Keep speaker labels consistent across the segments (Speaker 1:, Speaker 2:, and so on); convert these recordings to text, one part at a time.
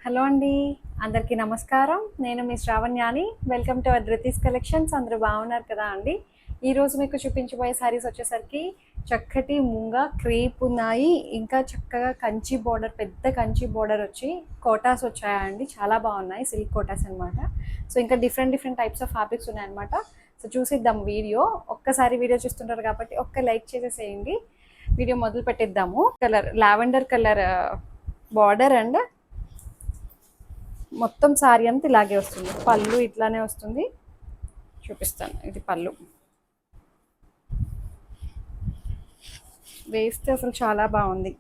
Speaker 1: Hello అండి. అందరికీ నమస్కారం. నేను మీ శ్రావణ్యాని. Welcome to our Dhruti's collections. అందరూ బాగున్నారు కదా అండి. ఈరోజు మీకు చూపించబోయే శారీస్ వచ్చేసరికి చక్కటి ముంగా క్రేప్ ఉన్నాయి. ఇంకా చక్కగా కంచి బోర్డర్, పెద్ద కంచి బోర్డర్ వచ్చి కోటాస్ వచ్చాయండి. చాలా బాగున్నాయి, సిల్క్ కోటాస్ అనమాట. సో ఇంకా different different types of fabrics ఉన్నాయన్నమాట. సో చూసిద్దాం వీడియో. ఒక్కసారి వీడియో చూస్తుంటారు కాబట్టి ఒక్క లైక్ చేసేసేయండి. వీడియో మొదలు పెట్టిద్దాము. Colour lavender colour border and మొత్తం శారీ అంతా ఇలాగే వస్తుంది. పళ్ళు ఇట్లానే వస్తుంది, చూపిస్తాను. ఇది పళ్ళు. వేస్తే అసలు చాలా బాగుంది.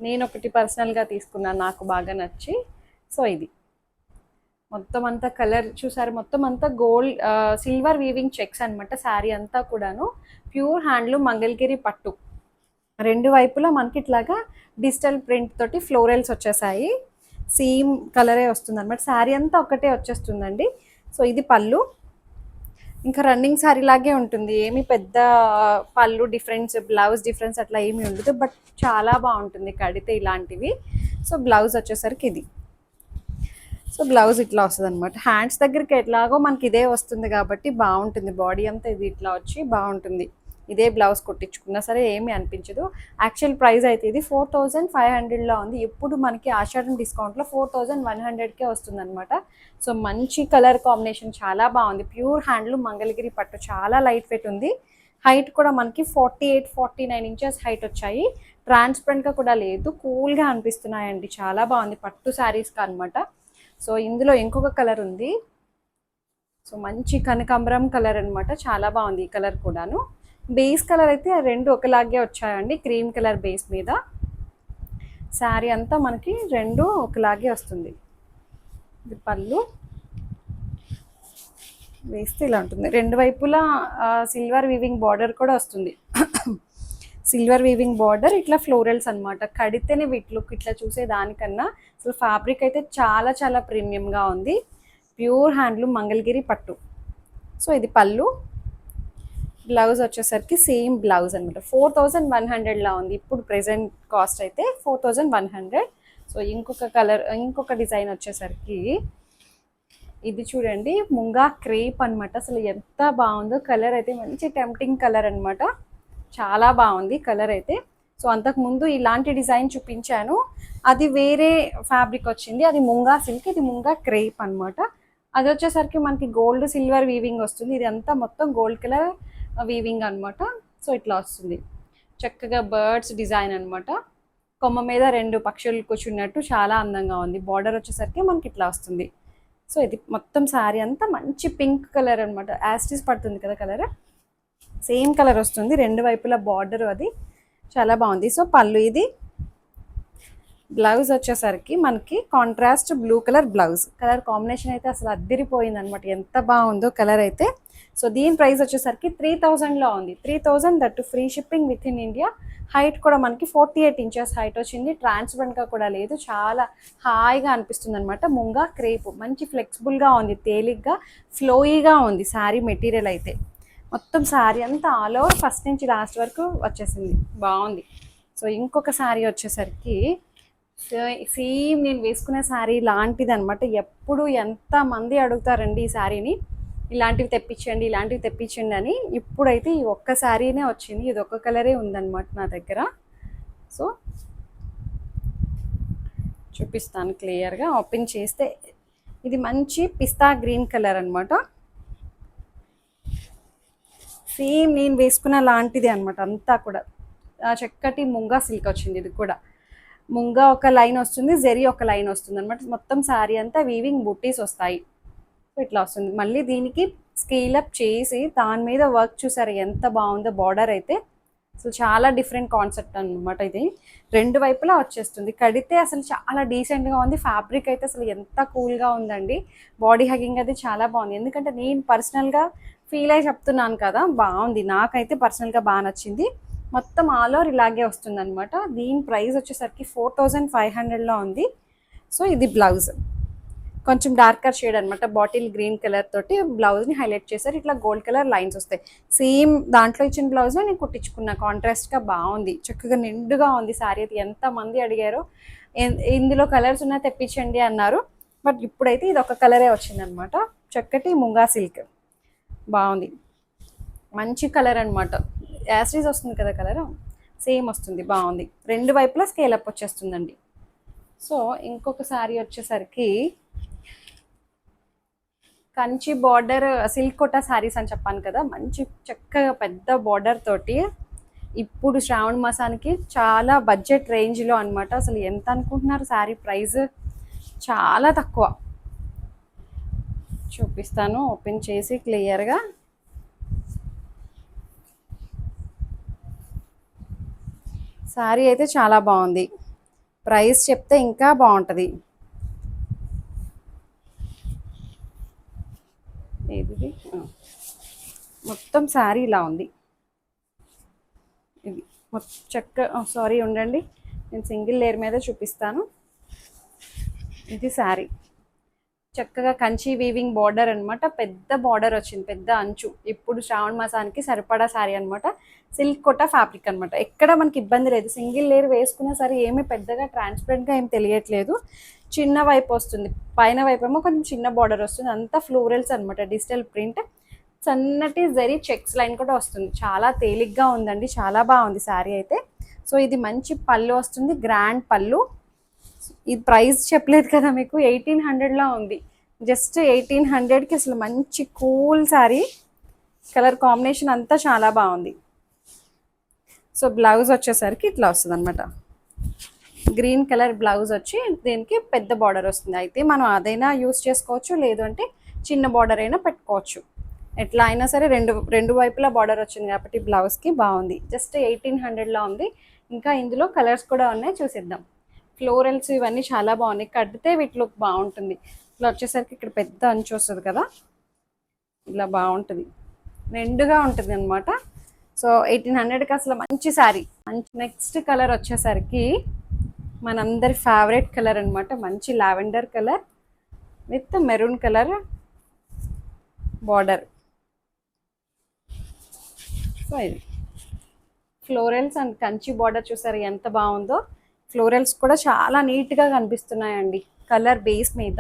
Speaker 1: నేను ఒకటి పర్సనల్గా తీసుకున్నాను, నాకు బాగా నచ్చి. సో ఇది మొత్తం అంతా కలర్ చూసారు, మొత్తం అంతా గోల్డ్ సిల్వర్ వీవింగ్ చెక్స్ అనమాట. శారీ అంతా కూడాను ప్యూర్ హ్యాండ్లూమ్ మంగళగిరి పట్టు. రెండు వైపులా మనకి ఇట్లాగా డిజిటల్ ప్రింట్ తోటి ఫ్లోరల్స్ వచ్చేసాయి. సేమ్ కలరే వస్తుంది అనమాట. శారీ అంతా ఒకటే వచ్చేస్తుందండి. సో ఇది పళ్ళు. ఇంకా రన్నింగ్ శారీ లాగే ఉంటుంది, ఏమి పెద్ద పళ్ళు డిఫరెన్స్, బ్లౌజ్ డిఫరెన్స్ అట్లా ఏమీ ఉండదు. బట్ చాలా బాగుంటుంది కడితే ఇలాంటివి. సో బ్లౌజ్ వచ్చేసరికి ఇది. సో బ్లౌజ్ ఇట్లా వస్తుంది అనమాట. హ్యాండ్స్ దగ్గరికి ఎట్లాగో మనకి ఇదే వస్తుంది కాబట్టి బాగుంటుంది. బాడీ అంతా ఇది ఇట్లా వచ్చి బాగుంటుంది. ఇదే బ్లౌజ్ కుట్టించుకున్నా సరే ఏమీ అనిపించదు. యాక్చువల్ ప్రైస్ అయితే ఇది 4500లో ఉంది. ఇప్పుడు మనకి ఆషాఢం డిస్కౌంట్లో 4100కే వస్తుంది అనమాట. సో మంచి కలర్ కాంబినేషన్, చాలా బాగుంది. ప్యూర్ హ్యాండ్లూమ్ మంగళగిరి పట్టు, చాలా లైట్ వెయిట్ ఉంది. హైట్ కూడా మనకి 48-49 ఇంచెస్ హైట్ వచ్చాయి. ట్రాన్స్పరెంట్గా కూడా లేదు, కూల్గా అనిపిస్తున్నాయండి. చాలా బాగుంది పట్టు శారీస్గా అనమాట. సో ఇందులో ఇంకొక కలర్ ఉంది. సో మంచి కనకాంబరం కలర్ అనమాట. చాలా బాగుంది ఈ కలర్ కూడాను. బేస్ కలర్ అయితే రెండు ఒకలాగే వచ్చాయండి, క్రీమ్ కలర్ బేస్ మీద. శారీ అంతా మనకి రెండు ఒకలాగే వస్తుంది. ఇది పళ్ళు. వేస్తే ఇలా ఉంటుంది. రెండు వైపులా సిల్వర్ వీవింగ్ బార్డర్ కూడా వస్తుంది. సిల్వర్ వీవింగ్ బార్డర్, ఇట్లా ఫ్లోరల్స్ అనమాట. కడితేనే వీటి లుక్ ఇట్లా చూసే దానికన్నా అసలు ఫ్యాబ్రిక్ అయితే చాలా చాలా ప్రీమియంగా ఉంది. ప్యూర్ హ్యాండ్లూమ్ మంగళగిరి పట్టు. సో ఇది పళ్ళు. బ్లౌజ్ వచ్చేసరికి సేమ్ బ్లౌజ్ అనమాట. 4100లా ఉంది ఇప్పుడు ప్రెసెంట్ కాస్ట్ అయితే 4100. సో ఇంకొక కలర్, ఇంకొక డిజైన్ వచ్చేసరికి ఇది చూడండి, ముంగా క్రేప్ అనమాట. అసలు ఎంత బాగుందో కలర్ అయితే, మంచి టెంప్టింగ్ కలర్ అనమాట. చాలా బాగుంది కలర్ అయితే. సో అంతకుముందు ఇలాంటి డిజైన్ చూపించాను, అది వేరే ఫ్యాబ్రిక్ వచ్చింది, అది ముంగా సిల్క్. ఇది ముంగా క్రేప్ అనమాట. అది వచ్చేసరికి మనకి గోల్డ్ సిల్వర్ వీవింగ్ వస్తుంది. ఇది అంతా మొత్తం గోల్డ్ కలర్ వీవింగ్ అనమాట. సో ఇట్లా వస్తుంది చక్కగా బర్డ్స్ డిజైన్ అనమాట. కొమ్మ మీద రెండు పక్షులు కూర్చున్నట్టు చాలా అందంగా ఉంది. బార్డర్ వచ్చేసరికి మనకి ఇట్లా వస్తుంది. సో ఇది మొత్తం శారీ అంతా మంచి పింక్ కలర్ అనమాట. యాస్టిస్ పడుతుంది కదా కలర్, సేమ్ కలర్ వస్తుంది. రెండు వైపులా బార్డర్ అది చాలా బాగుంది. సో పళ్ళు ఇది. బ్లౌజ్ వచ్చేసరికి మనకి contrast blue colour blouse. Colour combination అయితే అసలు అద్దిరిపోయింది అనమాట, ఎంత బాగుందో కలర్ అయితే. సో దీని ప్రైస్ వచ్చేసరికి 3000లో ఉంది. 3000, that free shipping with in India. Height కూడా మనకి 48 ఇంచెస్ హైట్ వచ్చింది. ట్రాన్స్పరెంట్గా కూడా లేదు, చాలా హాయిగా అనిపిస్తుంది అనమాట. ముంగా క్రేప్ మంచి ఫ్లెక్సిబుల్గా ఉంది, తేలిగ్గా ఫ్లోయీగా ఉంది శారీ మెటీరియల్ అయితే. మొత్తం శారీ అంతా ఆల్ ఓవర్ ఫస్ట్ నుంచి లాస్ట్ వరకు వచ్చేసింది, బాగుంది. సో ఇంకొక శారీ వచ్చేసరికి సేమ్ నేను వేసుకునే శారీ లాంటిది అనమాట. ఎప్పుడు ఎంతమంది అడుగుతారండి ఈ శారీని, ఇలాంటివి తెప్పించండి, ఇలాంటివి తెప్పించండి అని. ఇప్పుడైతే ఈ ఒక్క శారీనే వచ్చింది, ఇది ఒక్క కలరే ఉందన్నమాట నా దగ్గర. సో చూపిస్తాను క్లియర్గా. ఓపెన్ చేస్తే ఇది మంచి పిస్తా గ్రీన్ కలర్ అనమాట. సేమ్ నేను వేసుకున్న లాంటిది అనమాట అంతా కూడా. చక్కటి ముంగా సిల్క్ వచ్చింది. ఇది కూడా ముంగా ఒక లైన్ వస్తుంది, జెరీ ఒక లైన్ వస్తుంది అనమాట. మొత్తం శారీ అంతా వీవింగ్ బుట్టీస్ వస్తాయి. ఇట్లా వస్తుంది. మళ్ళీ దీనికి స్కేలప్ చేసి దాని మీద వర్క్ చూసారు ఎంత బాగుందో. బార్డర్ అయితే అసలు చాలా డిఫరెంట్ కాన్సెప్ట్ అనమాట. ఇది రెండు వైపులా వచ్చేస్తుంది. కడితే అసలు చాలా డీసెంట్గా ఉంది. ఫ్యాబ్రిక్ అయితే అసలు ఎంత కూల్గా ఉందండి. బాడీ హగ్గింగ్ అది చాలా బాగుంది. ఎందుకంటే నేను పర్సనల్గా ఫీల్ అయ్యి చెప్తున్నాను కదా, బాగుంది. నాకైతే పర్సనల్గా బాగా నచ్చింది. మొత్తం ఆల్ ఓవర్ ఇలాగే వస్తుంది అనమాట. దీని ప్రైస్ వచ్చేసరికి 4500లో ఉంది. సో ఇది బ్లౌజ్ కొంచెం డార్కర్ షేడ్ అనమాట. బాటిల్ గ్రీన్ కలర్ తోటి బ్లౌజ్ని హైలైట్ చేశారు. ఇట్లా గోల్డ్ కలర్ లైన్స్ వస్తాయి. సేమ్ దాంట్లో ఇచ్చిన బ్లౌజ్లో నేను కుట్టించుకున్నా. కాంట్రాస్ట్గా బాగుంది, చక్కగా నిండుగా ఉంది శారీ అయితే. ఎంతమంది అడిగారో ఇందులో కలర్స్ ఉన్నాయి తెప్పించండి అన్నారు. బట్ ఇప్పుడైతే ఇది ఒక కలరే వచ్చిందనమాట. చక్కటి ముంగా సిల్క్ బాగుంది, మంచి కలర్ అనమాట. యాసిడ్ వస్తుంది కదా కలర్, సేమ్ వస్తుంది, బాగుంది. రెండు వైపులా స్కేల్ అప్ వచ్చేస్తుందండి. సో ఇంకొక శారీ వచ్చేసరికి కంచి బార్డర్ సిల్క్ కోటా శారీస్ అని చెప్పాను కదా, మంచి చక్కగా పెద్ద బార్డర్ తోటి. ఇప్పుడు శ్రావణ మాసానికి చాలా బడ్జెట్ రేంజ్లో అనమాట. అసలు ఎంత అనుకుంటున్నారు శారీ ప్రైస్? చాలా తక్కువ. చూపిస్తాను ఓపెన్ చేసి క్లియర్గా. శారీ అయితే చాలా బాగుంది, ప్రైస్ చెప్తే ఇంకా బాగుంటుంది. ఇది మొత్తం శారీ ఇలా ఉంది. ఇది మొత్తం సారీ ఉండండి, నేను సింగిల్ లేయర్ మీద చూపిస్తాను. ఇది శారీ చక్కగా కంచి వీవింగ్ బార్డర్ అనమాట. పెద్ద బార్డర్ వచ్చింది, పెద్ద అంచు. ఇప్పుడు శ్రావణ మాసానికి సరిపడా శారీ అనమాట. సిల్క్ కోటా ఫ్యాబ్రిక్ అనమాట. ఎక్కడ మనకి ఇబ్బంది లేదు, సింగిల్ లేయర్ వేసుకున్నా సరే ఏమీ పెద్దగా ట్రాన్స్పరెంట్గా ఏం తెలియట్లేదు. చిన్న వైపు వస్తుంది, పైన వైపు ఏమో కొంచెం చిన్న బార్డర్ వస్తుంది. అంతా ఫ్లోరల్స్ అనమాట, డిజిటల్ ప్రింట్. సన్నటి జరీ చెక్స్ లైన్ కూడా వస్తుంది. చాలా తేలిగ్గా ఉందండి, చాలా బాగుంది శారీ అయితే. సో ఇది మంచి పళ్ళు వస్తుంది, గ్రాండ్ పళ్ళు. ఇది ప్రైస్ చెప్పలేదు కదా మీకు, 1800లో ఉంది. జస్ట్ 1800కి అసలు మంచి కూల్ శారీ. కలర్ కాంబినేషన్ అంతా చాలా బాగుంది. సో బ్లౌజ్ వచ్చేసరికి ఇట్లా వస్తుంది అనమాట. గ్రీన్ కలర్ బ్లౌజ్ వచ్చి దీనికి పెద్ద బార్డర్ వస్తుంది. అయితే మనం అదైనా యూస్ చేసుకోవచ్చు, లేదు అంటే చిన్న బార్డర్ అయినా పెట్టుకోవచ్చు. ఎట్లా అయినా సరే రెండు వైపులా బార్డర్ వచ్చింది కాబట్టి బ్లౌజ్కి బాగుంది. జస్ట్ 1800లో ఉంది. ఇంకా ఇందులో కలర్స్ కూడా ఉన్నాయి, చూసిద్దాం. ఫ్లోరల్స్ ఇవన్నీ చాలా బాగున్నాయి, కడితే వీటిలో బాగుంటుంది. ఇట్లా వచ్చేసరికి ఇక్కడ పెద్ద అంచు వస్తుంది కదా, ఇలా బాగుంటుంది, నిండుగా ఉంటుంది అనమాట. సో 1800కి అసలు మంచి శారీ. నెక్స్ట్ కలర్ వచ్చేసరికి మనందరి ఫేవరెట్ కలర్ అనమాట. మంచి lavender colour with maroon colour border. So ఇది ఫ్లోరల్స్ అండ్ కంచి బార్డర్ చూసారు ఎంత బాగుందో. ఫ్లోరల్స్ కూడా చాలా నీట్గా కనిపిస్తున్నాయండి కలర్ బేస్ మీద.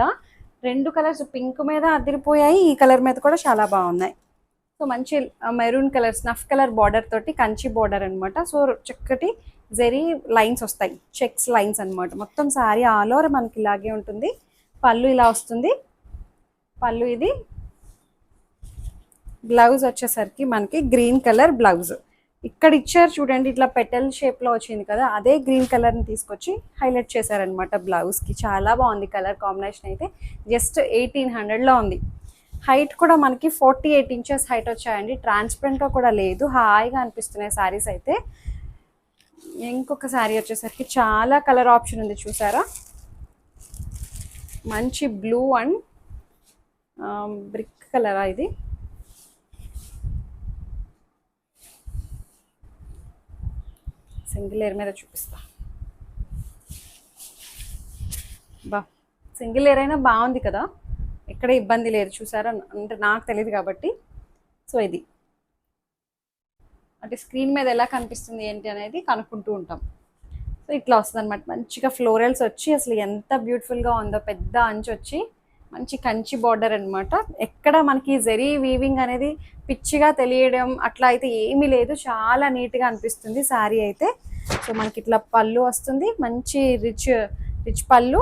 Speaker 1: రెండు కలర్స్ పింక్ మీద అదిరిపోయాయి, ఈ కలర్ మీద కూడా చాలా బాగున్నాయి. సో మంచి maroon colour snuff colour border తోటి కంచి బార్డర్ అనమాట. సో చక్కటి జెరీ లైన్స్ వస్తాయి, చెక్స్ లైన్స్ అనమాట. మొత్తం శారీ ఆల్ ఓవర్ మనకి ఇలాగే ఉంటుంది. పళ్ళు ఇలా వస్తుంది, పళ్ళు ఇది. బ్లౌజ్ వచ్చేసరికి మనకి గ్రీన్ కలర్ బ్లౌజ్. ఇక్కడ ఇచ్చారు చూడండి, ఇట్లా పెటల్ షేప్లో వచ్చింది కదా, అదే గ్రీన్ కలర్ని తీసుకొచ్చి హైలైట్ చేశారనమాట బ్లౌజ్కి. చాలా బాగుంది కలర్ కాంబినేషన్ అయితే. జస్ట్ 1800లో ఉంది. హైట్ కూడా మనకి 48 ఇంచెస్ హైట్ వచ్చాయండి. ట్రాన్స్పరెంట్గా కూడా లేదు, హాయిగా అనిపిస్తున్నాయి శారీస్ అయితే. ఇంకొక శారీ వచ్చేసరికి చాలా కలర్ ఆప్షన్ ఉంది చూసారా. మంచి బ్లూ అండ్ బ్రిక్ కలరా ఇది. సింగిల్ లేయర్ మీద చూపిస్తా. సింగిల్ లేయర్ అయినా బాగుంది కదా, ఎక్కడ ఇబ్బంది లేదు చూసారా. అంటే నాకు తెలియదు కాబట్టి. సో ఇది అంటే స్క్రీన్ మీద ఎలా కనిపిస్తుంది ఏంటి అనేది కనుక్కుంటూ ఉంటాం. సో ఇట్లా వస్తుంది అనమాట. మంచిగా ఫ్లోరల్స్ వచ్చి అసలు ఎంత బ్యూటిఫుల్గా ఉందో. పెద్ద అంచు వచ్చి మంచి కంచి బార్డర్ అనమాట. ఎక్కడ మనకి జెరీ వీవింగ్ అనేది పిచ్చిగా తెలియడం అట్లా అయితే ఏమీ లేదు, చాలా నీట్గా అనిపిస్తుంది శారీ అయితే. సో మనకి ఇట్లా పళ్ళు వస్తుంది, మంచి రిచ్ పళ్ళు.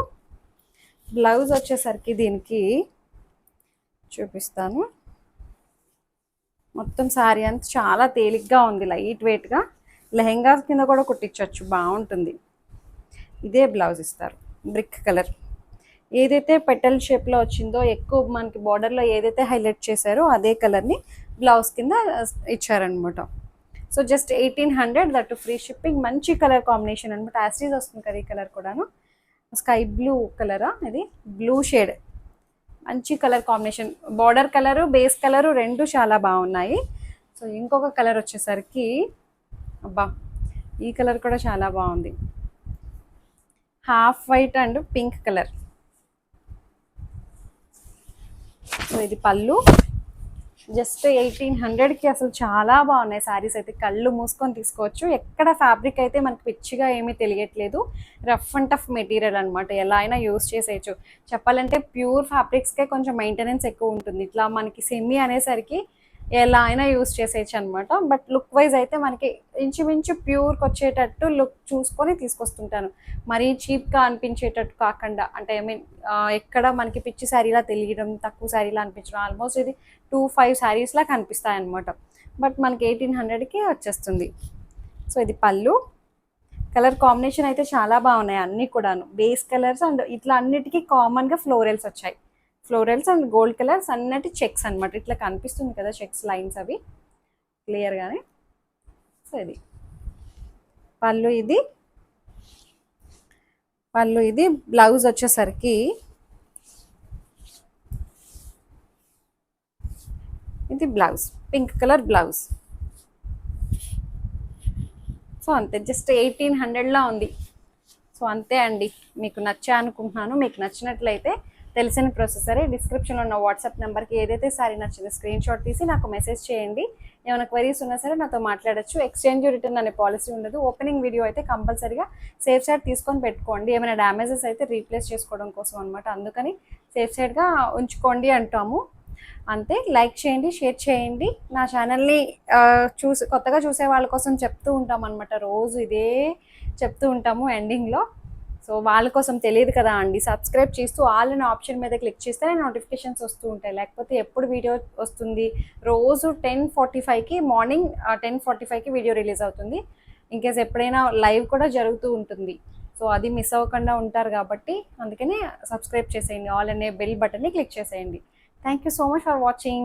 Speaker 1: బ్లౌజ్ వచ్చేసరికి దీనికి చూపిస్తాను. మొత్తం శారీ అంతా చాలా తేలిగ్గా ఉంది, లైట్ వెయిట్గా. లెహెంగా కింద కూడా కుట్టించవచ్చు, బాగుంటుంది. ఇదే బ్లౌజ్ ఇస్తారు, బ్రిక్ కలర్. ఏదైతే పెటల్ షేప్లో వచ్చిందో ఎక్కువ మనకి బార్డర్లో ఏదైతే హైలైట్ చేశారో అదే కలర్ని బ్లౌజ్ కింద ఇచ్చారనమాట. So just 1800, that free shipping. మంచి కలర్ కాంబినేషన్ అనమాట. యాసిడ్ వస్తుంది కదా ఈ కలర్ కూడాను. స్కై బ్లూ కలరా ఇది, బ్లూ షేడ్. మంచి colour combination. Border colour base colour రెండు చాలా బాగున్నాయి. సో ఇంకొక కలర్ వచ్చేసరికి అబ్బా, ఈ కలర్ కూడా చాలా బాగుంది. Half white and pink colour. So ఇది పళ్ళు, జస్ట్ 1800కి అసలు చాలా బాగున్నాయి శారీస్ అయితే. కళ్ళు మూసుకొని తీసుకోవచ్చు. ఎక్కడ ఫ్యాబ్రిక్ అయితే మనకి పిచ్చిగా ఏమీ తెలియట్లేదు. రఫ్ అండ్ టఫ్ మెటీరియల్ అనమాట, ఎలా అయినా యూస్ చేసేయచ్చు. చెప్పాలంటే ప్యూర్ ఫ్యాబ్రిక్స్కే కొంచెం మెయింటెనెన్స్ ఎక్కువ ఉంటుంది. ఇట్లా మనకి సెమీ అనేసరికి ఎలా అయినా యూస్ చేసేయచ్చు అనమాట. బట్ లుక్ వైజ్ అయితే మనకి ఇంచుమించు ప్యూర్కి వచ్చేటట్టు లుక్ చూసుకొని తీసుకొస్తుంటాను. మరీ చీప్గా అనిపించేటట్టు కాకుండా, అంటే ఐ మీన్ ఎక్కడ మనకి పిచ్చి శారీలా తెలియడం, తక్కువ శారీలా అనిపించడం. ఆల్మోస్ట్ ఇది 2-5 శారీస్లా కనిపిస్తాయి అనమాట. బట్ మనకి 1800కి వచ్చేస్తుంది. సో ఇది పళ్ళు. కలర్ కాంబినేషన్ అయితే చాలా బాగున్నాయి అన్నీ కూడాను. బేస్ కలర్స్ అండ్ ఇట్లా అన్నిటికీ కామన్గా ఫ్లోరల్స్ వచ్చాయి. ఫ్లోరల్స్ అండ్ గోల్డ్ కలర్స్ అన్నట్టు చెక్స్ అనమాట. ఇట్లా కనిపిస్తుంది కదా చెక్స్ లైన్స్, అవి క్లియర్గానే. సో ఇది పళ్ళు. ఇది బ్లౌజ్ వచ్చేసరికి ఇది blouse, pink colour blouse. So అంతే, జస్ట్ 1800లా ఉంది. సో అంతే అండి. మీకు నచ్చా అనుకుంటున్నాను. మీకు నచ్చినట్లయితే తెలిసిన ప్రొసెసరే, డిస్క్రిప్షన్లో ఉన్న వాట్సాప్ నెంబర్కి ఏదైతే సారీ నచ్చిందో స్క్రీన్ షాట్ తీసి నాకు మెసేజ్ చేయండి. ఏమైనా క్వరీస్ ఉన్నా సరే నాతో మాట్లాడచ్చు. ఎక్స్చేంజ్ రిటర్న్ అనే పాలసీ ఉండదు. ఓపెనింగ్ వీడియో అయితే కంపల్సరీగా సేఫ్ సైడ్ తీసుకొని పెట్టుకోండి. ఏమైనా డ్యామేజెస్ అయితే రీప్లేస్ చేసుకోవడం కోసం అనమాట. అందుకని సేఫ్ సైడ్గా ఉంచుకోండి అంటాము. అంతే. లైక్ చేయండి, షేర్ చేయండి. నా ఛానల్ని కొత్తగా చూసే వాళ్ళ కోసం చెప్తూ ఉంటాం అనమాట. రోజు ఇదే చెప్తూ ఉంటాము ఎండింగ్లో. సో వాళ్ళ కోసం తెలియదు కదా అండి. సబ్స్క్రైబ్ చేస్తూ ఆల్ అనే ఆప్షన్ మీద క్లిక్ చేస్తే నోటిఫికేషన్స్ వస్తూ ఉంటాయి. లేకపోతే ఎప్పుడు వీడియో వస్తుంది, రోజు 10:45కి, మార్నింగ్ 10:45కి వీడియో రిలీజ్ అవుతుంది. ఇన్కేస్ ఎప్పుడైనా లైవ్ కూడా జరుగుతూ ఉంటుంది. సో అది మిస్ అవ్వకుండా ఉంటారు కాబట్టి అందుకని సబ్స్క్రైబ్ చేసేయండి. ఆల్ అనే బెల్ బటన్ని క్లిక్ చేసేయండి. Thank you so much for watching.